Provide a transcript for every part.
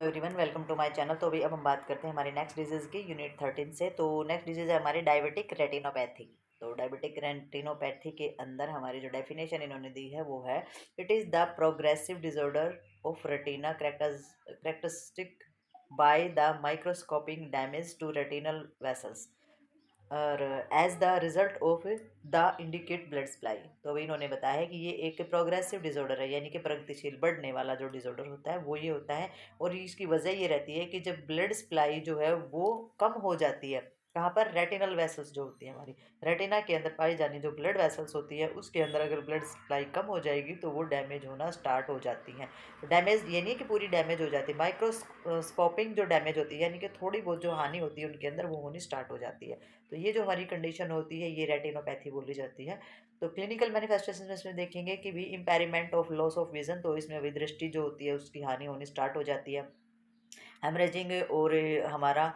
Everyone, welcome to my channel. तो अभी अब हम बात करते हैं हमारे नेक्स्ट डिजीज़ की यूनिट 13 से। तो नेक्स्ट डिजीज़ है हमारी डायबिटिक रेटिनोपैथी। तो डायबिटिक रेटिनोपैथी के अंदर हमारी जो डेफिनेशन इन्होंने दी है वो है, it is the progressive disorder of retina characteristic by the microscopic damage to retinal vessels और as the result of the indicate blood supply. तो अभी इन्होंने बताया है कि ये एक प्रोग्रेसिव डिसऑर्डर है, यानी कि प्रगतिशील बढ़ने वाला जो डिसऑर्डर होता है वो ये होता है। और इसकी वजह ये रहती है कि जब ब्लड सप्लाई जो है वो कम हो जाती है, कहाँ पर, रेटिनल वेसल्स जो होती है हमारी रेटिना के अंदर पाई जानी जो ब्लड वेसल्स होती है उसके अंदर अगर ब्लड सप्लाई कम हो जाएगी तो वो डैमेज होना स्टार्ट हो जाती हैं। डैमेज ये नहीं कि पूरी डैमेज हो जाती है, माइक्रोस्कोपिंग जो डैमेज होती है यानी कि थोड़ी बहुत जो हानि होती है उनके अंदर वो होनी स्टार्ट हो जाती है। तो ये जो हमारी कंडीशन होती है ये रेटिनोपैथी बोली जाती है। तो क्लिनिकल मैनिफेस्टेशन में इसमें देखेंगे कि भी impairment of loss of vision, तो इसमें अभी दृष्टि जो होती है उसकी हानि होनी स्टार्ट हो जाती है। हेमरेजिंग और हमारा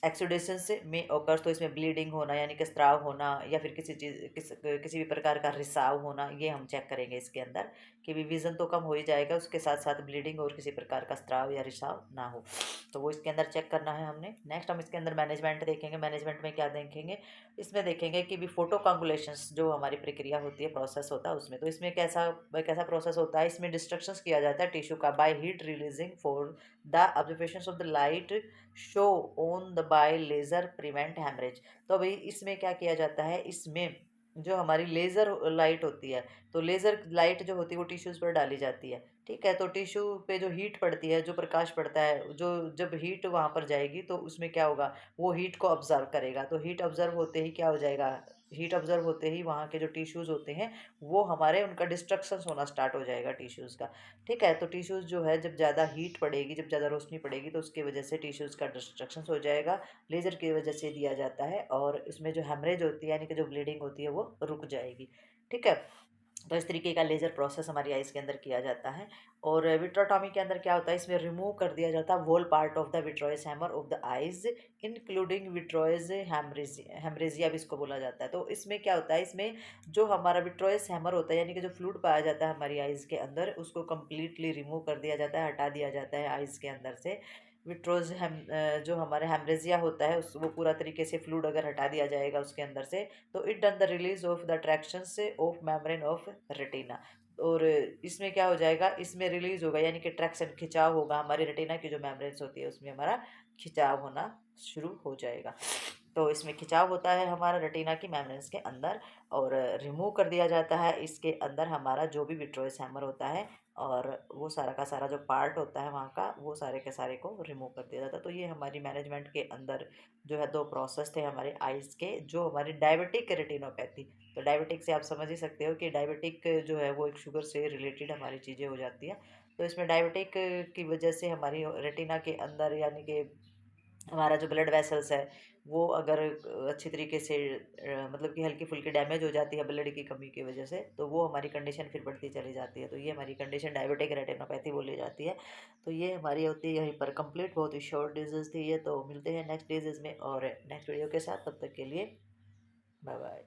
एक्सुडेशन से में ओकर्स, तो इसमें ब्लीडिंग होना यानी कि स्त्राव होना या फिर किसी भी प्रकार का रिसाव होना, ये हम चेक करेंगे इसके अंदर कि भी विज़न तो कम हो ही जाएगा, उसके साथ साथ ब्लीडिंग और किसी प्रकार का स्त्राव या रिसाव ना हो। तो वो इसके अंदर चेक करना है हमने। नेक्स्ट हम इसके अंदर मैनेजमेंट देखेंगे। मैनेजमेंट में क्या देखेंगे, इसमें देखेंगे कि भी फोटो कॉन्गुलेशंस जो हमारी प्रक्रिया होती है, प्रोसेस होता है उसमें, तो इसमें कैसा कैसा प्रोसेस होता है, इसमें डिस्ट्रक्शंस किया जाता है टिश्यू का by heat releasing for the observations of the light show on the by laser prevent haemorrhage. तो अभी इसमें क्या किया जाता है, इसमें जो हमारी लेज़र लाइट होती है, तो लेज़र लाइट जो होती है वो टिश्यूज़ पर डाली जाती है। ठीक है, तो टिश्यू पे जो हीट पड़ती है, जो प्रकाश पड़ता है, जो जब हीट वहाँ पर जाएगी तो उसमें क्या होगा, वो हीट को ऑब्जर्व करेगा। तो हीट ऑब्जर्व होते ही क्या हो जाएगा, हीट ऑब्जर्व होते ही वहाँ के जो टिश्यूज़ होते हैं वो हमारे उनका डिस्ट्रक्शंस होना स्टार्ट हो जाएगा टिश्यूज़ का। ठीक है, तो टिश्यूज़ जो है जब ज़्यादा हीट पड़ेगी, जब ज़्यादा रोशनी पड़ेगी तो उसकी वजह से टिश्यूज़ का डिस्ट्रक्शंस हो जाएगा, लेज़र की वजह से दिया जाता है, और इसमें जो हेमरेज होती है यानी कि जो ब्लीडिंग होती है वो रुक जाएगी। ठीक है, तो इस तरीके का लेज़र प्रोसेस हमारी आइज़ के अंदर किया जाता है। और विट्रोटॉमी के अंदर क्या होता है, इसमें रिमूव कर दिया जाता है whole part of the vitreous humour of the eyes including vitreous haemorrhagia भी इसको बोला जाता है। तो इसमें क्या होता है, इसमें जो हमारा विट्रोयस हैमर होता है यानी कि जो फ्लूइड पाया जाता है हमारी आइज़ के अंदर उसको कम्प्लीटली रिमूव कर दिया जाता है, हटा दिया जाता है आइज़ के अंदर से। जो हमारे हेमरेजिया होता है उस वो पूरा तरीके से फ्लूइड अगर हटा दिया जाएगा उसके अंदर से, तो it done the release of the attraction से ऑफ मेम्ब्रेन ऑफ रेटिना। और इसमें क्या हो जाएगा, इसमें रिलीज होगा यानी कि ट्रैक्शन, खिंचाव होगा, हमारी रेटिना की जो मेम्ब्रेन्स होती है उसमें हमारा खिंचाव होना शुरू हो जाएगा। तो इसमें खिंचाव होता है हमारा रेटिना की मेम्ब्रेन्स के अंदर, और रिमूव कर दिया जाता है इसके अंदर हमारा जो भी विट्रोयस हैमर होता है, और वो सारा का सारा जो पार्ट होता है वहाँ का वो सारे के सारे को रिमूव कर दिया जाता है। तो ये हमारी मैनेजमेंट के अंदर जो है दो प्रोसेस थे हमारे आइज़ के, जो हमारी डायबिटिक रेटिनोपैथी। तो डायबिटिक से आप समझ ही सकते हो कि डायबिटिक जो है वो एक शुगर से रिलेटेड हमारी चीज़ें हो जाती हैं। तो इसमें डायबिटिक की वजह से हमारी रेटिना के अंदर यानी कि हमारा जो ब्लड वेसल्स है वो अगर अच्छी तरीके से मतलब कि हल्की फुल्की डैमेज हो जाती है ब्लड की कमी की वजह से, तो वो हमारी कंडीशन फिर बढ़ती चली जाती है। तो ये हमारी कंडीशन डायबिटिक रेटिनोपैथी बोली जाती है। तो ये हमारी होती है यहीं पर कंप्लीट, बहुत ही शॉर्ट डिजीज़ थी ये। तो मिलते हैं नेक्स्ट डिजीज़ में और नेक्स्ट वीडियो के साथ, तब तक के लिए बाय बाय।